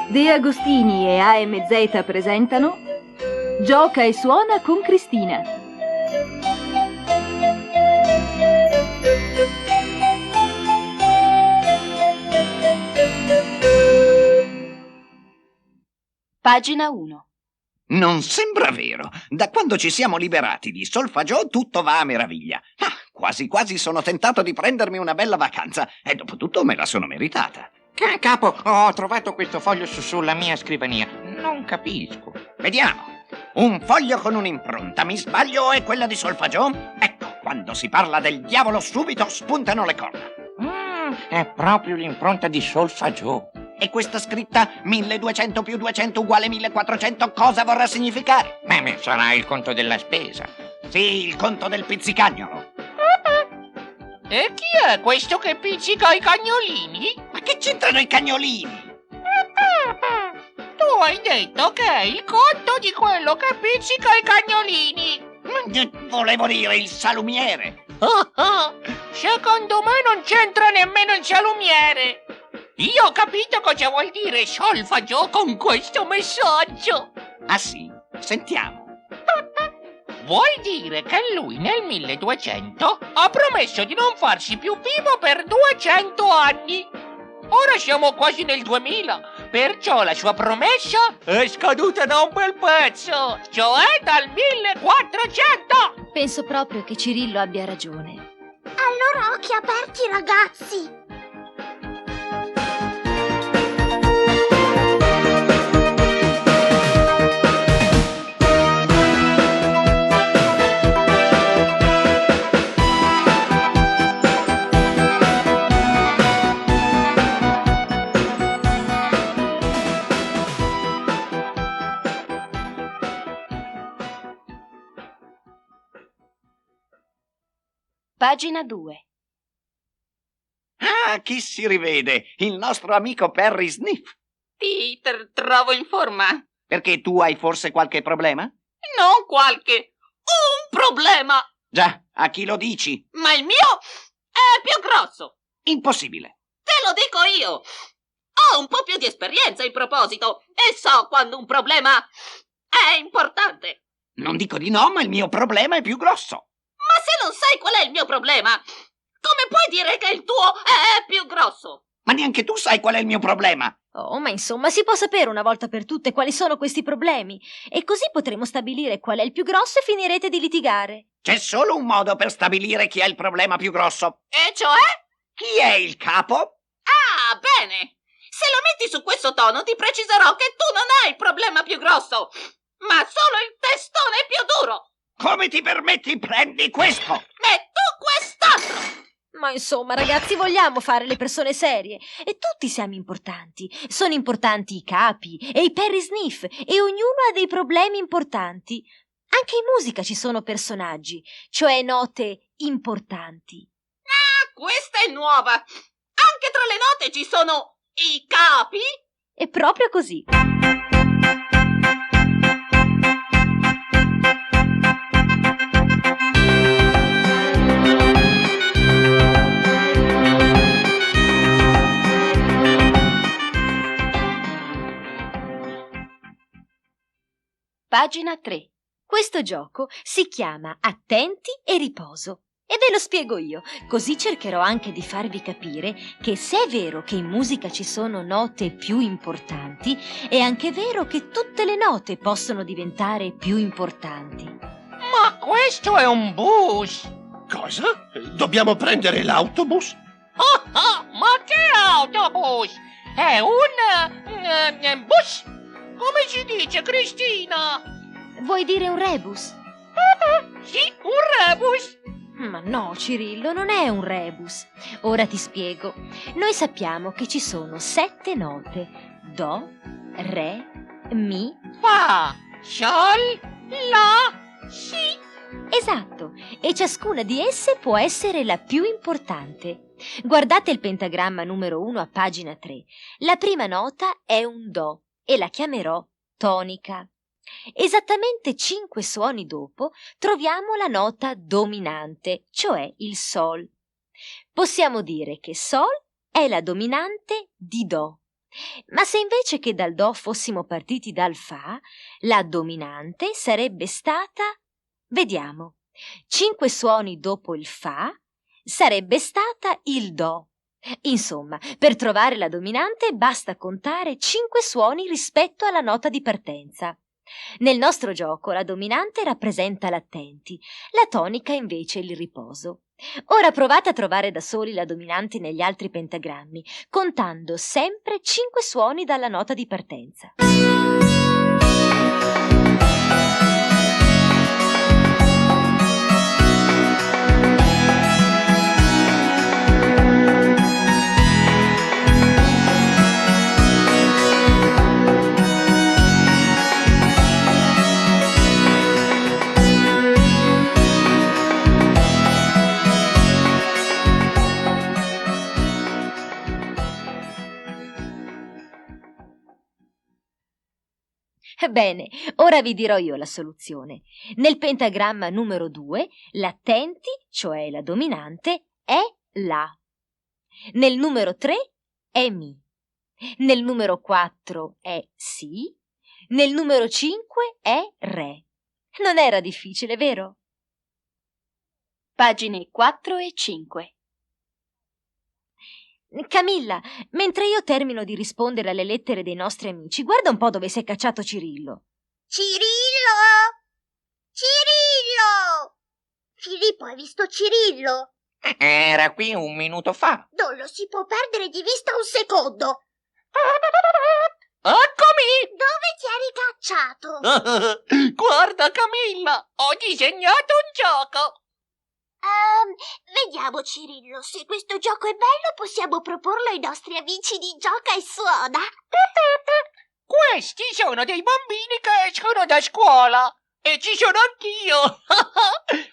De Agostini e AMZ presentano Gioca e suona con Cristina. Pagina 1. Non sembra vero. Da quando ci siamo liberati di solfaggiò tutto va a meraviglia. Quasi quasi sono tentato di prendermi una bella vacanza e dopo tutto me la sono meritata. Capo, ho trovato questo foglio sulla mia scrivania. Non capisco. Vediamo. Un foglio con un'impronta. Mi sbaglio o è quella di solfaggiò? Ecco, quando si parla del diavolo subito spuntano le corna. È proprio l'impronta di solfaggiò. E questa scritta 1200 più 200 uguale 1400 cosa vorrà significare? Beh, sarà il conto della spesa. Sì, il conto del pizzicagnolo. E chi è questo che pizzica i cagnolini? Ma che c'entrano i cagnolini? Tu hai detto che è il conto di quello che pizzica i cagnolini. Volevo dire il salumiere. Secondo me non c'entra nemmeno il salumiere. Io ho capito cosa vuol dire solfaggiò con questo messaggio. Ah sì? Sentiamo. Vuol dire che lui nel 1200 ha promesso di non farsi più vivo per 200 anni. Ora siamo quasi nel 2000, perciò la sua promessa è scaduta da un bel pezzo, cioè dal 1400. Penso proprio che Cirillo abbia ragione. Allora occhi aperti, ragazzi! Pagina 2. Chi si rivede? Il nostro amico Perry Sniff. Ti trovo in forma. Perché tu hai forse qualche problema? Non qualche. Un problema. Già, a chi lo dici? Ma il mio è più grosso. Impossibile. Te lo dico io. Ho un po' più di esperienza in proposito e so quando un problema è importante. Non dico di no, ma il mio problema è più grosso. Ma se non sai qual è il mio problema, come puoi dire che il tuo è più grosso? Ma neanche tu sai qual è il mio problema. Oh, ma insomma, si può sapere una volta per tutte quali sono questi problemi. E così potremo stabilire qual è il più grosso e finirete di litigare. C'è solo un modo per stabilire chi ha il problema più grosso. E cioè? Chi è il capo? Ah, bene. Se lo metti su questo tono ti preciserò che tu non hai il problema più grosso, ma solo il testone più duro. Come ti permetti? Prendi questo! E tu quest'altro! Ma insomma, ragazzi, vogliamo fare le persone serie. E tutti siamo importanti. Sono importanti i capi e i Perry Sniff e ognuno ha dei problemi importanti. Anche in musica ci sono personaggi, cioè note importanti. Ah, questa è nuova! Anche tra le note ci sono i capi? È proprio così. Pagina 3. Questo gioco si chiama Attenti e riposo. E ve lo spiego io, così cercherò anche di farvi capire che se è vero che in musica ci sono note più importanti, è anche vero che tutte le note possono diventare più importanti. Ma questo è un bus. Cosa? Dobbiamo prendere l'autobus? Ma che autobus? È un bus. Come si dice, Cristina? Vuoi dire un rebus? Sì, un rebus. Ma no, Cirillo, non è un rebus. Ora ti spiego. Noi sappiamo che ci sono 7 note. Do, re, mi, Fa, sol, la, si. esatto, e ciascuna di esse può essere la più importante. Guardate il pentagramma numero 1 a pagina 3. La prima nota è un do e la chiamerò tonica. Esattamente 5 suoni dopo troviamo la nota dominante, cioè il Sol. Possiamo dire che Sol è la dominante di Do. Ma se invece che dal Do fossimo partiti dal Fa, la dominante sarebbe stata, vediamo, 5 suoni dopo il Fa sarebbe stata il Do. Insomma, per trovare la dominante basta contare 5 suoni rispetto alla nota di partenza. Nel nostro gioco la dominante rappresenta l'attenti, la tonica invece il riposo. Ora provate a trovare da soli la dominante negli altri pentagrammi, contando sempre 5 suoni dalla nota di partenza. Bene, ora vi dirò io la soluzione. Nel pentagramma numero 2, l'attenti, cioè la dominante, è La. Nel numero 3 è Mi. Nel numero 4 è Si. Nel numero 5 è Re. Non era difficile, vero? Pagine 4 e 5. Camilla, mentre io termino di rispondere alle lettere dei nostri amici, guarda un po' dove si è cacciato Cirillo. Cirillo! Cirillo! Filippo, hai visto Cirillo? Era qui un minuto fa. Non lo si può perdere di vista un secondo. Eccomi! Dove ti eri cacciato? Guarda, Camilla, ho disegnato un gioco. Vediamo, Cirillo, se questo gioco è bello possiamo proporlo ai nostri amici di Gioca e Suona. Questi sono dei bambini che escono da scuola e ci sono anch'io.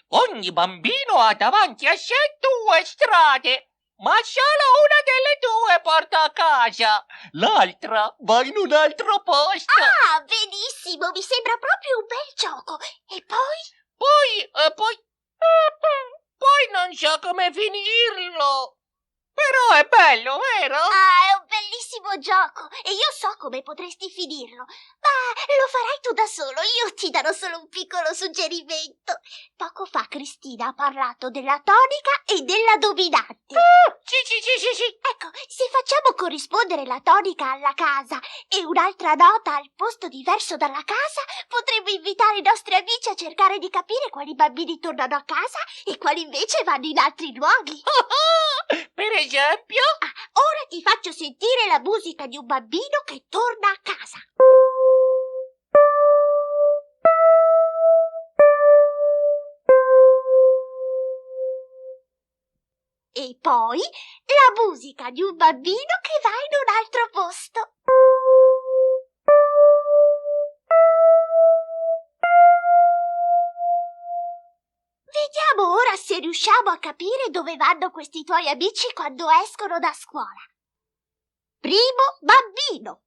Ogni bambino ha davanti a sé 2 strade, ma solo una delle 2 porta a casa. L'altra va in un altro posto. Ah, benissimo, mi sembra proprio un bel gioco. E poi? Poi non so come finirlo. Però è bello, vero? Ah, è un bellissimo gioco e io so come potresti finirlo. Ma lo farai tu da solo, io ti darò solo un piccolo suggerimento. Poco fa Cristina ha parlato della tonica e della dominante. Sì. Ecco, se facciamo corrispondere la tonica alla casa e un'altra nota al posto diverso dalla casa, potremmo invitare i nostri amici a cercare di capire quali bambini tornano a casa e quali invece vanno in altri luoghi. Per esempio? Ora ti faccio sentire la musica di un bambino che torna a casa. E poi la musica di un bambino che va in un altro posto. Vediamo ora se riusciamo a capire dove vanno questi tuoi amici quando escono da scuola. Primo bambino.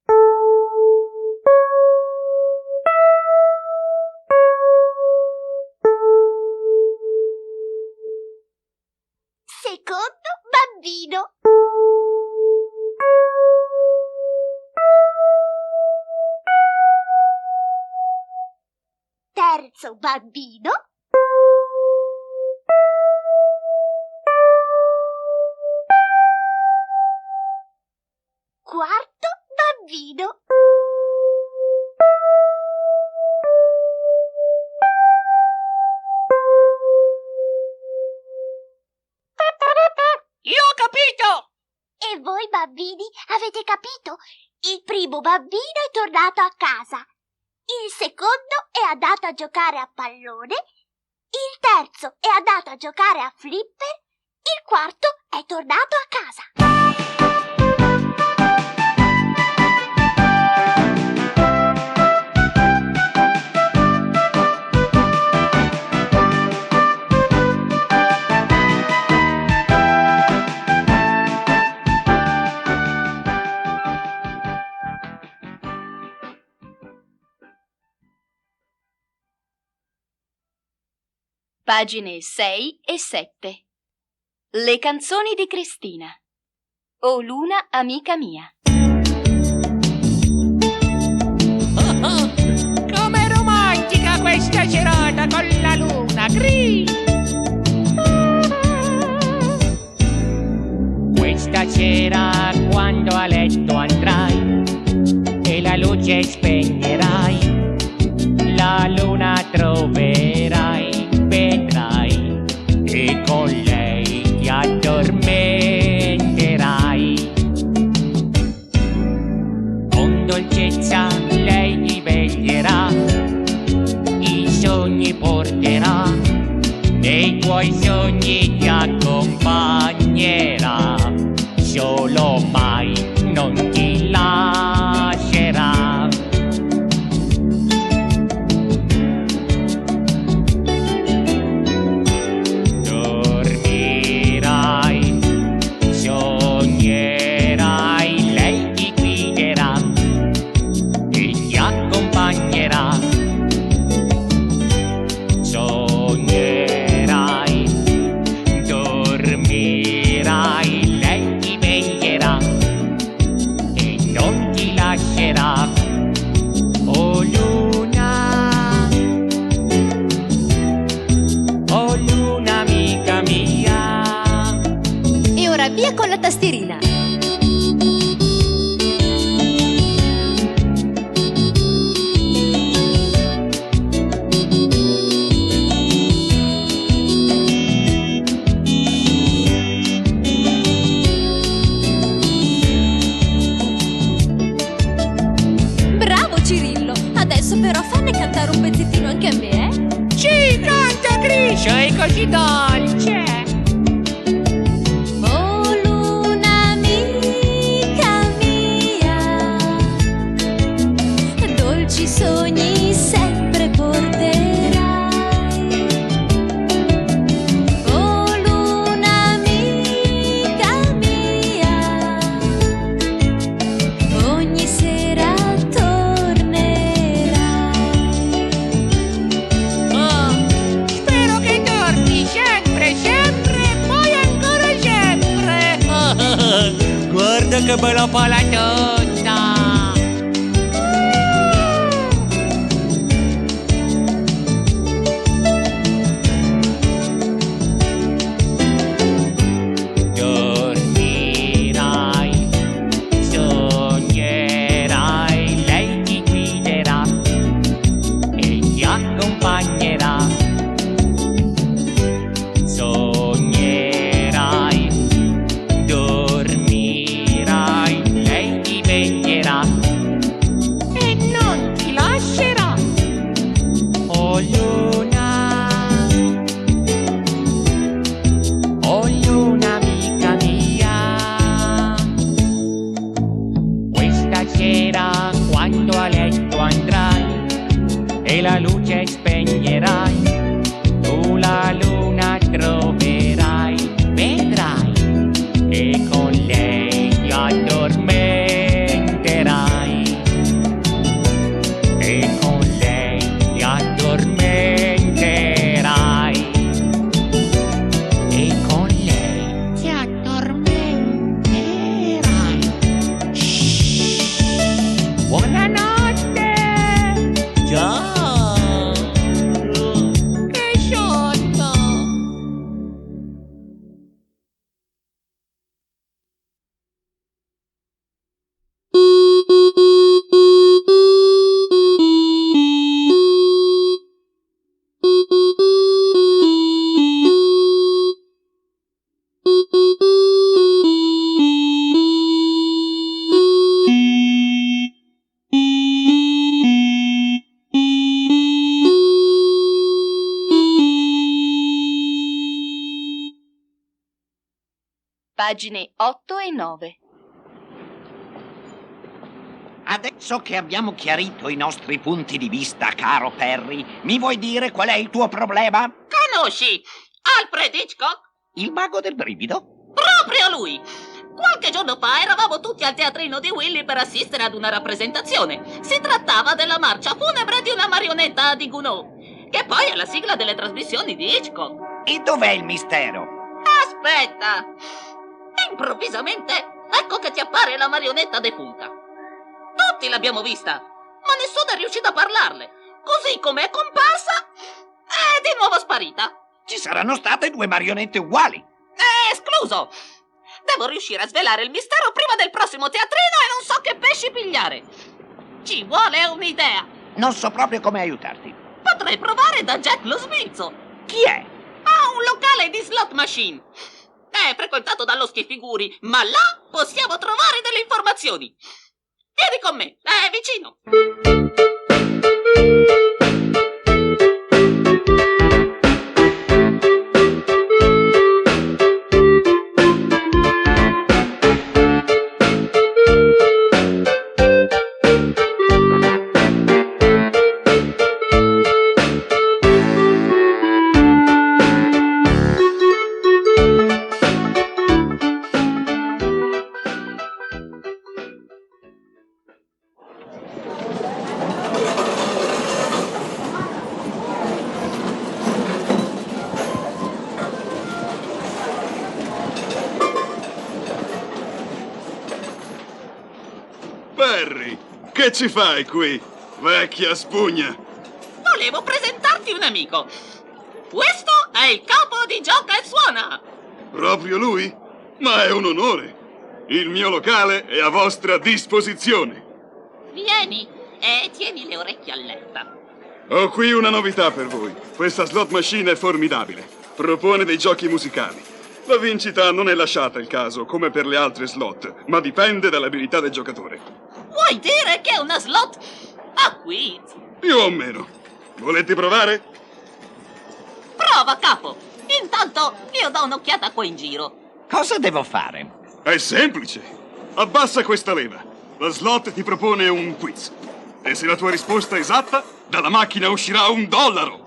Secondo bambino. Terzo bambino. Quarto bambino. Io ho capito! E voi bambini avete capito? Il primo bambino è tornato a casa. Il secondo è andato a giocare a pallone. Il terzo è andato a giocare a flipper. Il quarto è tornato a casa. Pagine 6 e 7. Le canzoni di Cristina. O Luna, amica mia. Com'è romantica questa serata con la luna, Questa sera quando a letto andrai e la luce spegnerai, la luna troverai, vedrai, e con lei ti addormenterai. Con dolcezza lei ti veglierà, i sogni porterà, nei tuoi sogni ti accompagnerà, solo mai non ti lascerà. Dormirai, sognerai, lei ti guiderà e ti accompagnerà. Sognerai, dormirai, lei ti veglierà e non ti lascerà. Oh luna, amica mia. E ora via con la tastierina. Bravo Cirillo, adesso però fanne cantare un pezzettino anche a me, eh? Ci canta Griscio, è così dolce. Oh luna amica mia, dolci sogni sempre porterai. Oh luna amica mia, ogni sera tornerai. Spero che torni sempre, sempre, poi ancora sempre. Guarda che bella palatona. Dormirai, sognerai, lei ti guiderà e ti accompagnerà. Sognerai, dormirai, lei ti veglierà e non ti lascerà. Oh luna, amica mia. Questa sera quando a letto andrai e la luce spegnerai, tu la luna troverai, vedrai, e con lei ti addormenterai, e con lei ti addormenterai, e con lei ti addormenterai. Shh. Buonanotte. Ciao. Che sciocco. Pagine 8 e 9. Adesso che abbiamo chiarito i nostri punti di vista, caro Perry, mi vuoi dire qual è il tuo problema? Conosci Alfred Hitchcock? Il mago del brivido? Proprio lui! Qualche giorno fa eravamo tutti al teatrino di Willy per assistere ad una rappresentazione. Si trattava della marcia funebre di una marionetta di Gounod. che poi è la sigla delle trasmissioni di Hitchcock. E dov'è il mistero? Aspetta! Improvvisamente, ecco che ti appare la marionetta defunta. Tutti l'abbiamo vista, ma nessuno è riuscito a parlarle. Così come è comparsa, è di nuovo sparita. Ci saranno state 2 marionette uguali. È escluso! Devo riuscire a svelare il mistero prima del prossimo teatrino e non so che pesci pigliare. Ci vuole un'idea. Non so proprio come aiutarti. Potrei provare da Jack lo Smilzo. Chi è? Ha un locale di slot machine. È frequentato dallo schifiguri, ma là possiamo trovare delle informazioni. Vieni con me, è vicino. Perry, che ci fai qui, vecchia spugna? Volevo presentarti un amico. Questo è il capo di Gioca e Suona. Proprio lui? Ma è un onore. Il mio locale è a vostra disposizione. Vieni e tieni le orecchie all'erta. Ho qui una novità per voi. Questa slot machine è formidabile. Propone dei giochi musicali. La vincita non è lasciata il caso, come per le altre slot, ma dipende dall'abilità del giocatore. Vuoi dire che è una slot a quiz? Più o meno. Volete provare? Prova, capo. Intanto io do un'occhiata qua in giro. Cosa devo fare? È semplice. Abbassa questa leva. La slot ti propone un quiz. E se la tua risposta è esatta, dalla macchina uscirà $1.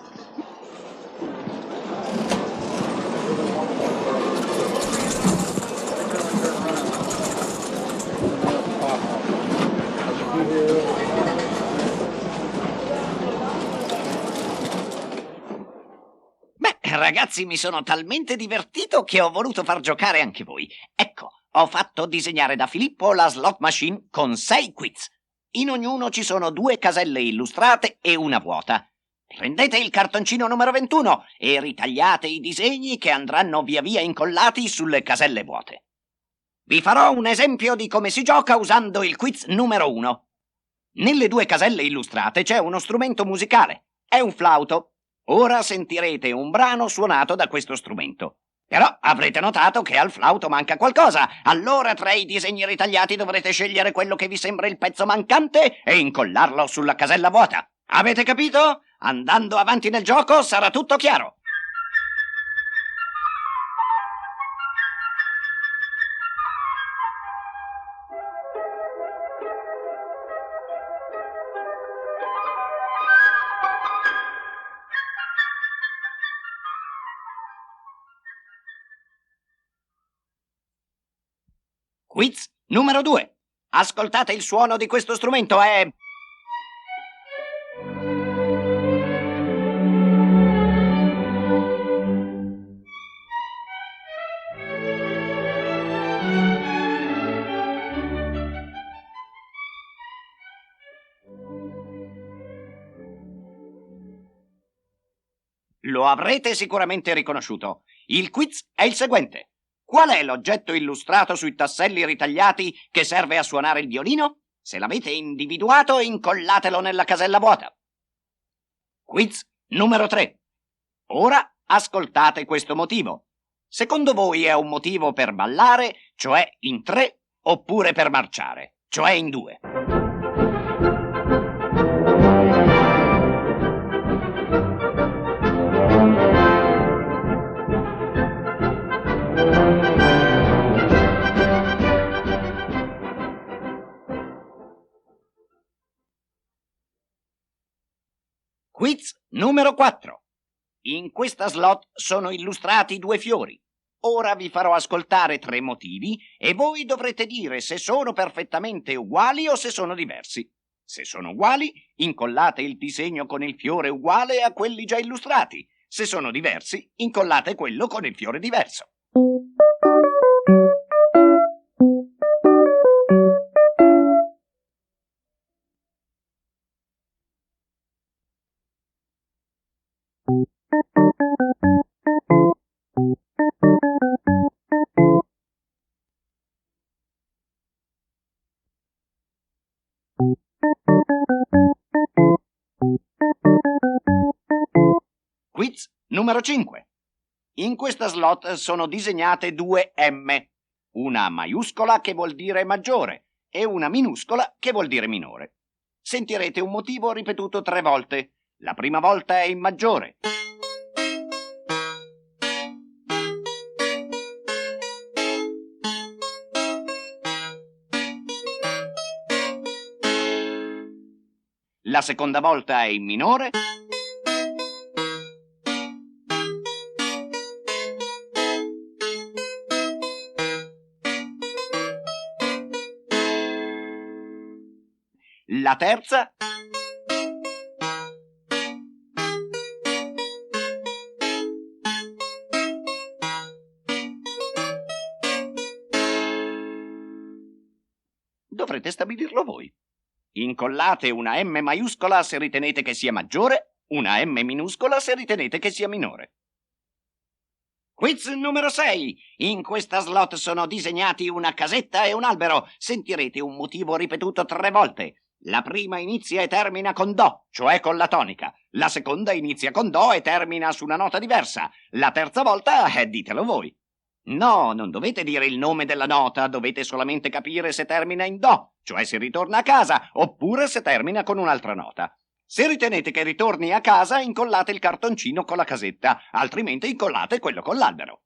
Beh, ragazzi, mi sono talmente divertito che ho voluto far giocare anche voi. Ecco, ho fatto disegnare da Filippo la slot machine con 6 quiz. In ognuno ci sono 2 caselle illustrate e una vuota. Prendete il cartoncino numero 21 e ritagliate i disegni che andranno via via incollati sulle caselle vuote. Vi farò un esempio di come si gioca usando il quiz numero 1. Nelle 2 caselle illustrate c'è uno strumento musicale. È un flauto. Ora sentirete un brano suonato da questo strumento. Però avrete notato che al flauto manca qualcosa. Allora tra i disegni ritagliati dovrete scegliere quello che vi sembra il pezzo mancante e incollarlo sulla casella vuota. Avete capito? Andando avanti nel gioco sarà tutto chiaro. Quiz numero 2. Ascoltate il suono di questo strumento, è... Lo avrete sicuramente riconosciuto. Il quiz è il seguente. Qual è l'oggetto illustrato sui tasselli ritagliati che serve a suonare il violino? Se l'avete individuato, incollatelo nella casella vuota. Quiz numero 3. Ora ascoltate questo motivo. Secondo voi è un motivo per ballare, cioè in 3, oppure per marciare, cioè in 2? Quiz numero 4. In questa slot sono illustrati 2 fiori. Ora vi farò ascoltare 3 motivi e voi dovrete dire se sono perfettamente uguali o se sono diversi. Se sono uguali, incollate il disegno con il fiore uguale a quelli già illustrati. Se sono diversi, incollate quello con il fiore diverso. Quiz numero 5. In questa slot sono disegnate due M, una maiuscola che vuol dire maggiore e una minuscola che vuol dire minore. Sentirete un motivo ripetuto 3 volte. La prima volta è in maggiore. La seconda volta è in minore. La terza dovrete stabilirlo voi. Incollate una M maiuscola se ritenete che sia maggiore, una M minuscola se ritenete che sia minore. Quiz numero 6. In questa slot sono disegnati una casetta e un albero. Sentirete un motivo ripetuto 3 volte. La prima inizia e termina con Do, cioè con la tonica. La seconda inizia con Do e termina su una nota diversa. La terza volta, ditelo voi. No, non dovete dire il nome della nota, dovete solamente capire se termina in Do, cioè se ritorna a casa, oppure se termina con un'altra nota. Se ritenete che ritorni a casa, incollate il cartoncino con la casetta, altrimenti incollate quello con l'albero.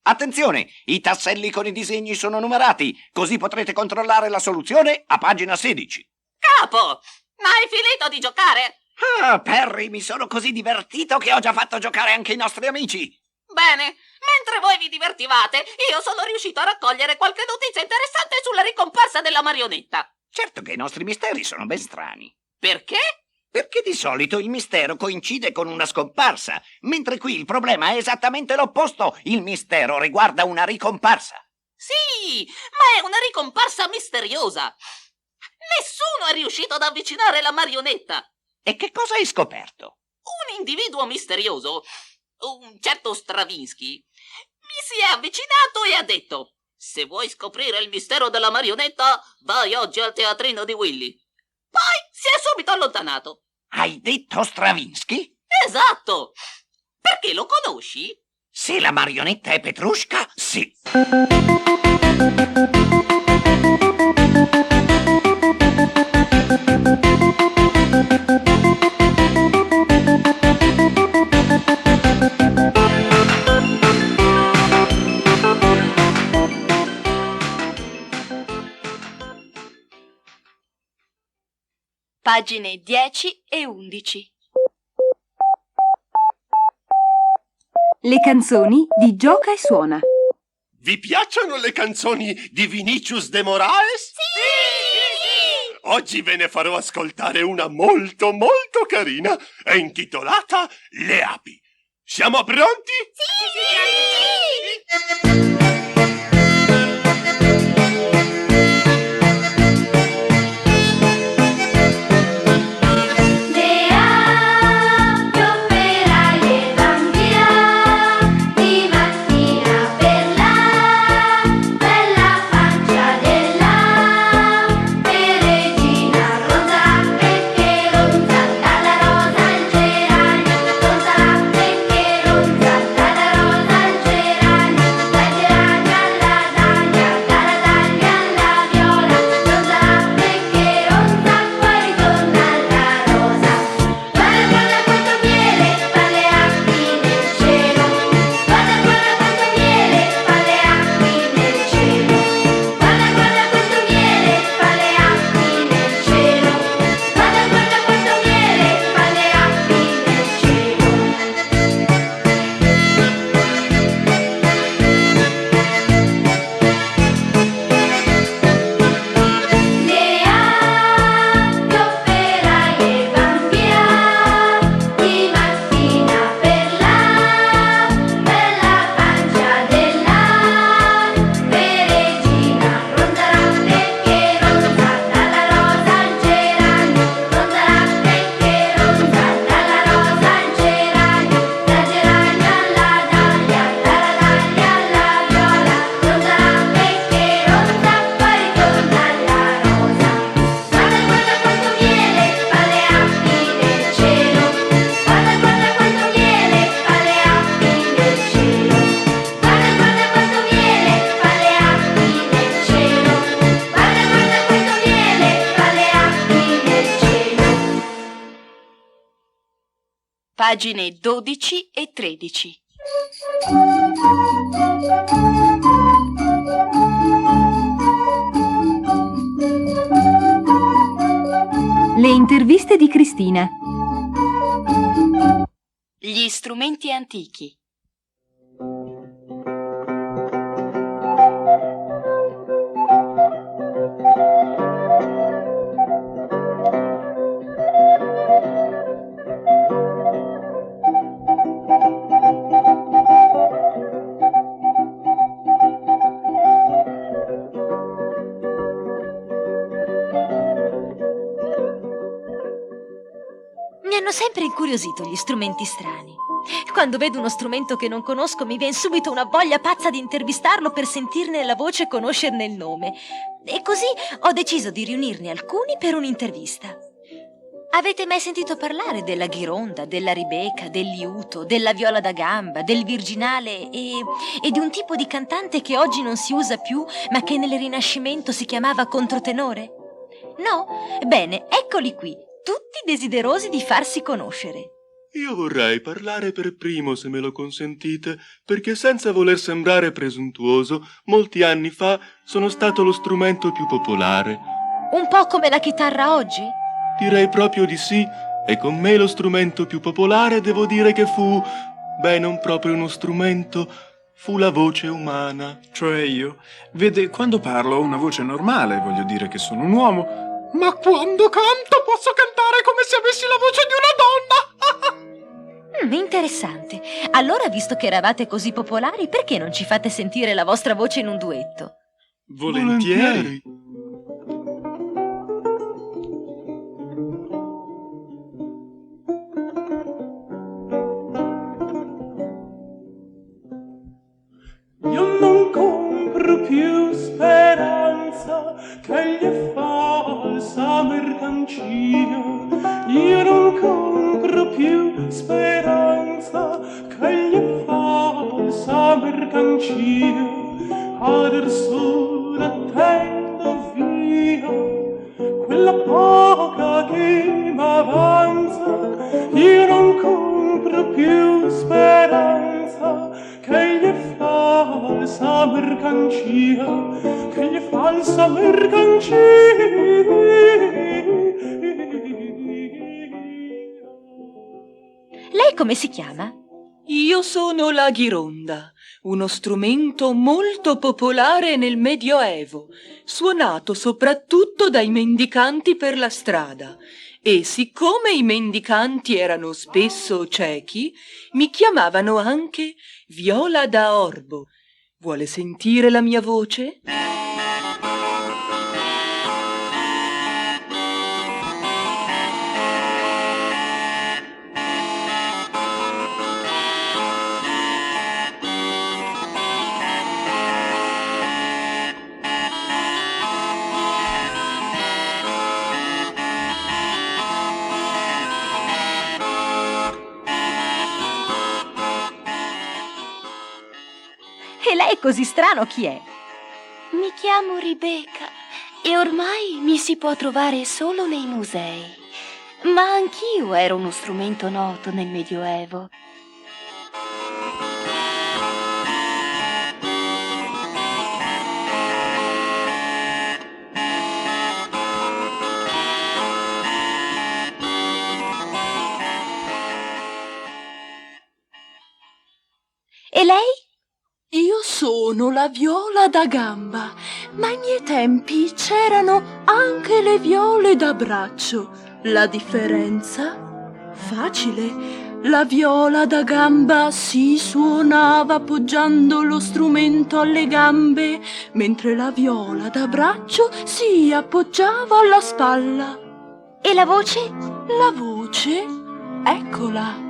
Attenzione, i tasselli con i disegni sono numerati, così potrete controllare la soluzione a pagina 16. Capo, hai finito di giocare? Ah, Perry, mi sono così divertito che ho già fatto giocare anche i nostri amici. Bene, mentre voi vi divertivate, io sono riuscito a raccogliere qualche notizia interessante sulla ricomparsa della marionetta. Certo che i nostri misteri sono ben strani. Perché? Perché di solito il mistero coincide con una scomparsa, mentre qui il problema è esattamente l'opposto. Il mistero riguarda una ricomparsa. Sì, ma è una ricomparsa misteriosa. Nessuno è riuscito ad avvicinare la marionetta. E che cosa hai scoperto? Un individuo misterioso, un certo Stravinsky, mi si è avvicinato e ha detto: se vuoi scoprire il mistero della marionetta, vai oggi al teatrino di Willy. Poi si è subito allontanato. Hai detto Stravinsky? Esatto! Perché lo conosci? Se la marionetta è Petrushka, sì. Pagine 10 e 11. Le canzoni di Gioca e Suona. Vi piacciono le canzoni di Vinicius de Moraes? Sì! Oggi ve ne farò ascoltare una molto molto carina. È intitolata Le api. Siamo pronti? Sì! Geranio, Pagine 12 e 13. Le interviste di Cristina. Gli strumenti antichi. Mi hanno sempre incuriosito gli strumenti strani. Quando vedo uno strumento che non conosco mi viene subito una voglia pazza di intervistarlo per sentirne la voce e conoscerne il nome. E così ho deciso di riunirne alcuni per un'intervista. Avete mai sentito parlare della ghironda, della ribeca, del liuto, della viola da gamba, del virginale e di un tipo di cantante che oggi non si usa più ma che nel Rinascimento si chiamava controtenore? No? Bene, eccoli qui, tutti desiderosi di farsi conoscere. Io vorrei parlare per primo, se me lo consentite, perché senza voler sembrare presuntuoso, molti anni fa sono stato lo strumento più popolare. Un po' come la chitarra oggi? Direi proprio di sì, e con me lo strumento più popolare devo dire che fu, non proprio uno strumento, fu la voce umana. Cioè io? Vede, quando parlo ho una voce normale, voglio dire che sono un uomo, ma quando canto posso cantare come se avessi la voce di una donna! Interessante. Allora, visto che eravate così popolari, perché non ci fate sentire la vostra voce in un duetto? Volentieri. Io non compro più speranza che gli è falsa mercancina. Io non compro più speranza che gli è falsa mercancina. Adesso l'attendo via quella poca che m'avanza. Io non compro più speranza che gli è falsa mercancia, che gli è falsa mercancia. Lei come si chiama? Io sono la ghironda, uno strumento molto popolare nel Medioevo, suonato soprattutto dai mendicanti per la strada. E siccome i mendicanti erano spesso ciechi, mi chiamavano anche Viola da Orbo. Vuole sentire la mia voce? E lei così strano chi è? Mi chiamo Rebecca e ormai mi si può trovare solo nei musei. Ma anch'io ero uno strumento noto nel Medioevo. E lei? Io sono la viola da gamba, ma ai miei tempi c'erano anche le viole da braccio. La differenza? Facile. La viola da gamba si suonava appoggiando lo strumento alle gambe, mentre la viola da braccio si appoggiava alla spalla. E la voce? La voce? Eccola.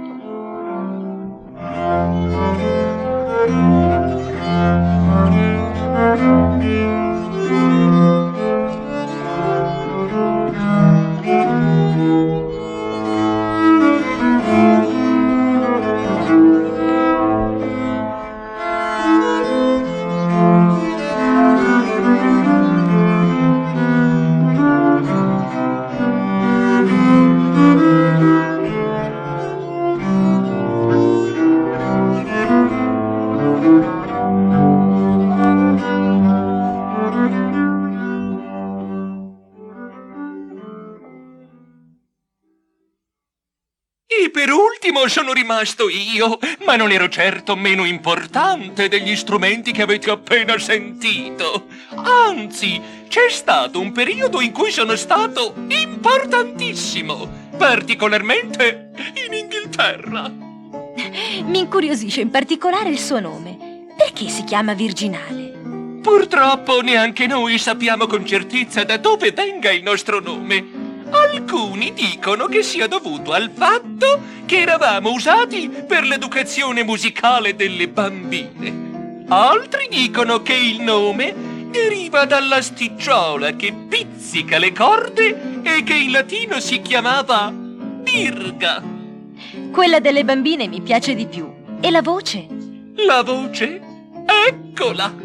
ultimo sono rimasto io, ma non ero certo meno importante degli strumenti che avete appena sentito. Anzi, c'è stato un periodo in cui sono stato importantissimo, particolarmente in Inghilterra. Mi incuriosisce in particolare il suo nome. Perché si chiama Virginale? Purtroppo neanche noi sappiamo con certezza da dove venga il nostro nome. Alcuni dicono che sia dovuto al fatto che eravamo usati per l'educazione musicale delle bambine. Altri dicono che il nome deriva dall'asticciola che pizzica le corde e che in latino si chiamava dirga. Quella delle bambine mi piace di più. E la voce? La voce? Eccola!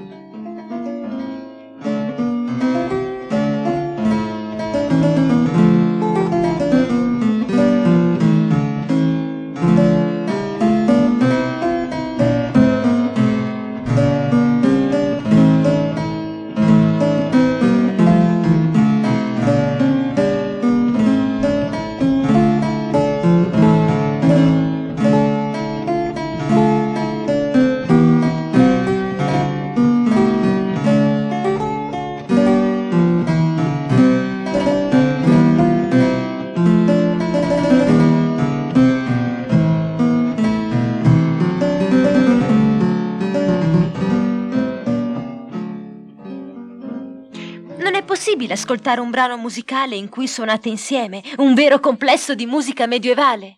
Non è possibile ascoltare un brano musicale in cui suonate insieme, un vero complesso di musica medievale?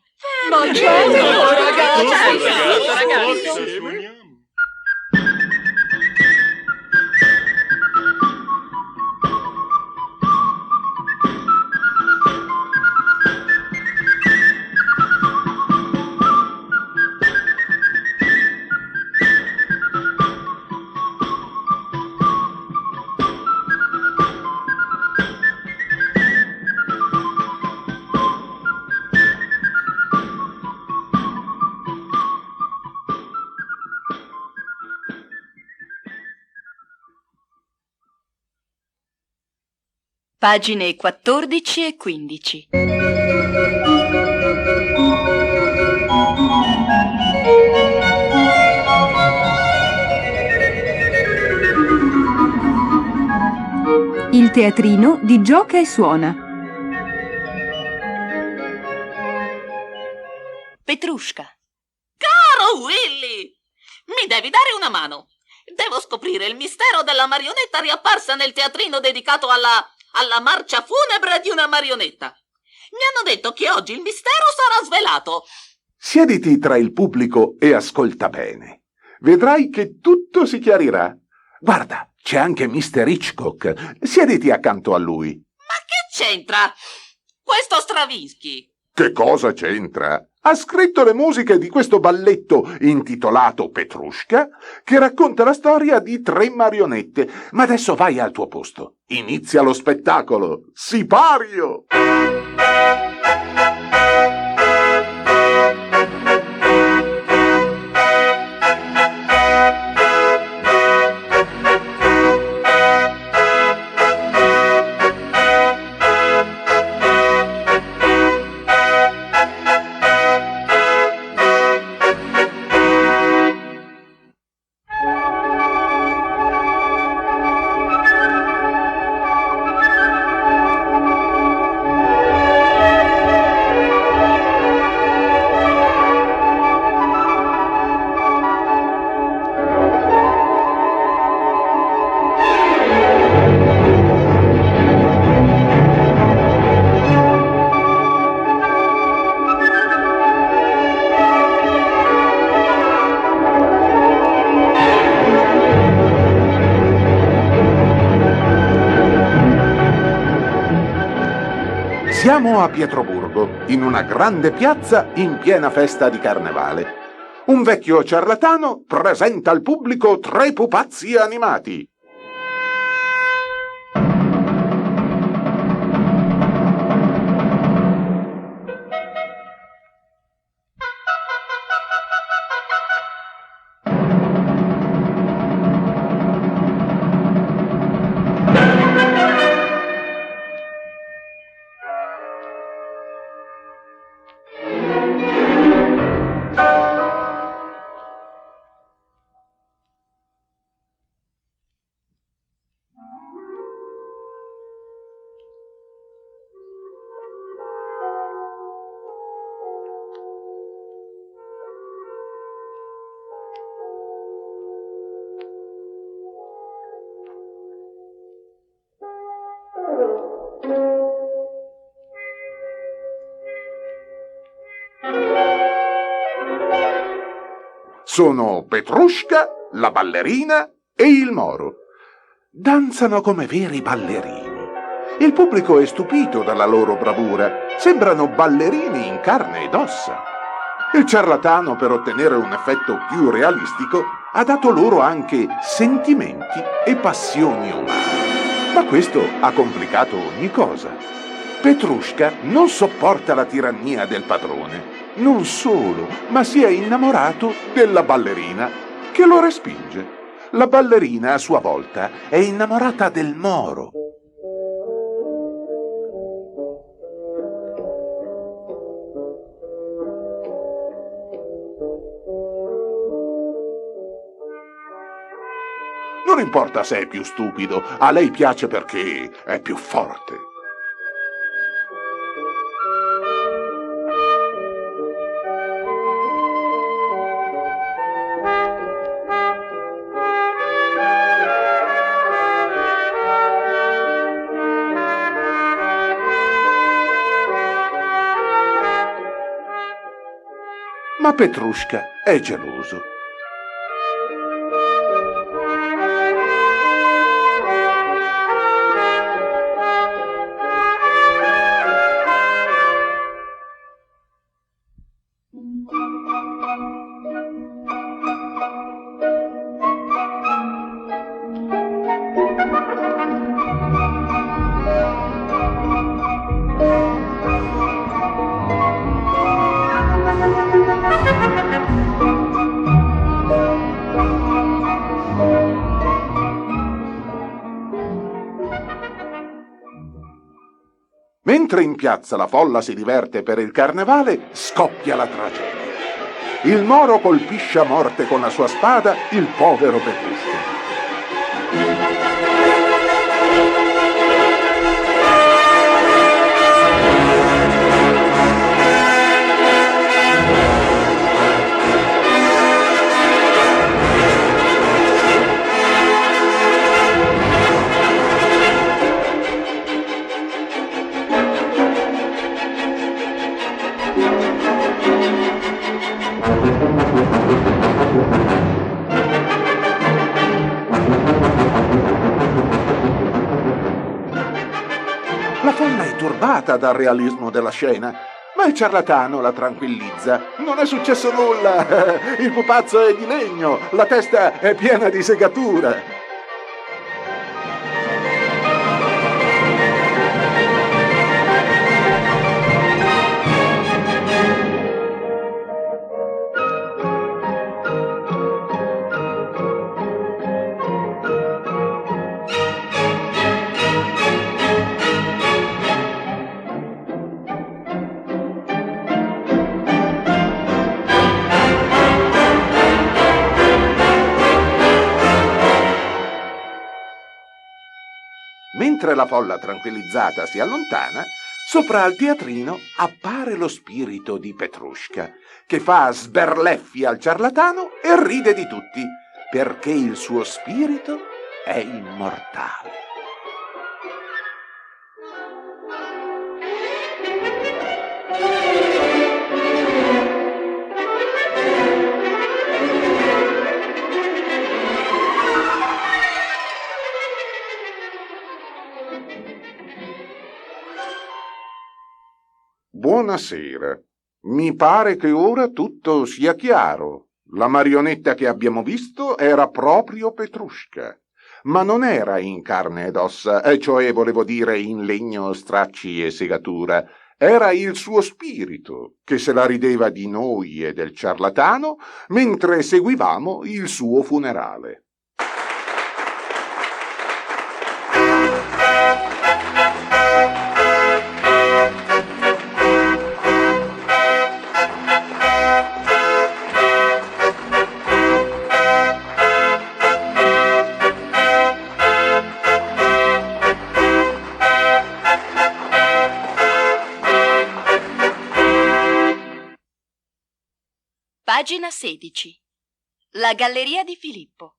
Ma certo, ragazzi! Pagine 14 e 15. Il teatrino di Gioca e Suona. Petrushka. Caro Willy, mi devi dare una mano. Devo scoprire il mistero della marionetta riapparsa nel teatrino dedicato alla marcia funebre di una marionetta. Mi hanno detto che oggi il mistero sarà svelato. Siediti tra il pubblico e ascolta bene. Vedrai che tutto si chiarirà. Guarda, c'è anche Mr. Hitchcock. Siediti accanto a lui. Ma che c'entra questo Stravinsky? Che cosa c'entra? Ha scritto le musiche di questo balletto intitolato Petrushka, che racconta la storia di 3 marionette. Ma adesso vai al tuo posto. Inizia lo spettacolo. Sipario! Siamo a Pietroburgo, in una grande piazza in piena festa di carnevale. Un vecchio ciarlatano presenta al pubblico 3 pupazzi animati. Sono Petrushka, la ballerina e il Moro. Danzano come veri ballerini. Il pubblico è stupito dalla loro bravura. Sembrano ballerini in carne ed ossa. Il ciarlatano, per ottenere un effetto più realistico, ha dato loro anche sentimenti e passioni umane. Ma questo ha complicato ogni cosa. Petrushka non sopporta la tirannia del padrone. Non solo, ma si è innamorato della ballerina, che lo respinge. La ballerina, a sua volta, è innamorata del Moro. Non importa se è più stupido, a lei piace perché è più forte. Ma Petrushka è geloso. Mentre in piazza la folla si diverte per il carnevale, scoppia la tragedia. Il Moro colpisce a morte con la sua spada il povero Petrushka. La folla è turbata dal realismo della scena, ma il ciarlatano la tranquillizza. Non è successo nulla, il pupazzo è di legno, la testa è piena di segatura. Mentre la folla tranquillizzata si allontana, sopra al teatrino appare lo spirito di Petrushka, che fa sberleffi al ciarlatano e ride di tutti, perché il suo spirito è immortale. Buonasera. Mi pare che ora tutto sia chiaro. La marionetta che abbiamo visto era proprio Petrushka, ma non era in carne ed ossa, cioè volevo dire in legno, stracci e segatura. Era il suo spirito che se la rideva di noi e del ciarlatano mentre seguivamo il suo funerale. Pagina 16. La galleria di Filippo.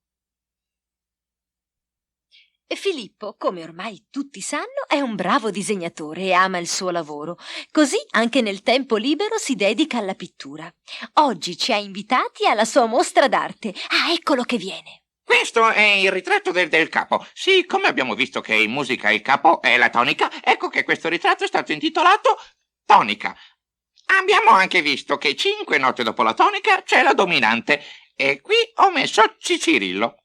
Filippo, come ormai tutti sanno, è un bravo disegnatore e ama il suo lavoro. Così anche nel tempo libero si dedica alla pittura. Oggi ci ha invitati alla sua mostra d'arte. Ah, eccolo che viene. Questo è il ritratto del capo. Sì, come abbiamo visto che in musica il capo è la tonica, ecco che questo ritratto è stato intitolato Tonica. Abbiamo anche visto che 5 note dopo la tonica c'è la dominante. E qui ho messo Cirillo.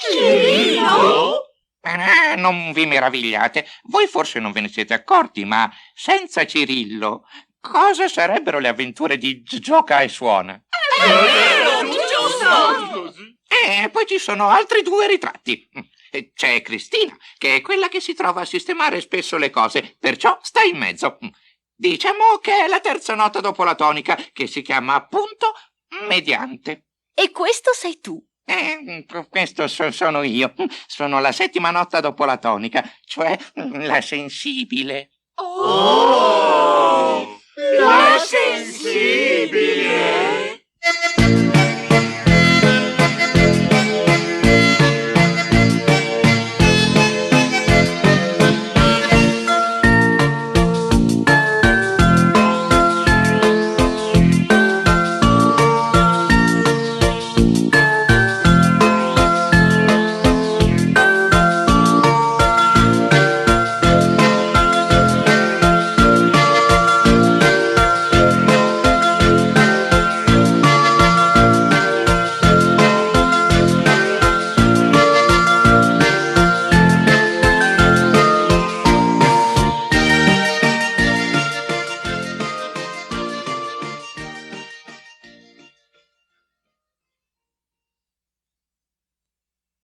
Cirillo? Non vi meravigliate, voi forse non ve ne siete accorti, ma senza Cirillo, cosa sarebbero le avventure di Gioca e Suona? È vero, giusto! E poi ci sono altri 2 ritratti. C'è Cristina, che è quella che si trova a sistemare spesso le cose, perciò sta in mezzo. Diciamo che è la terza nota dopo la tonica, che si chiama appunto mediante. E questo sei tu. Questo sono io. Sono la 7ª nota dopo la tonica, cioè la sensibile. Oh! La sensibile!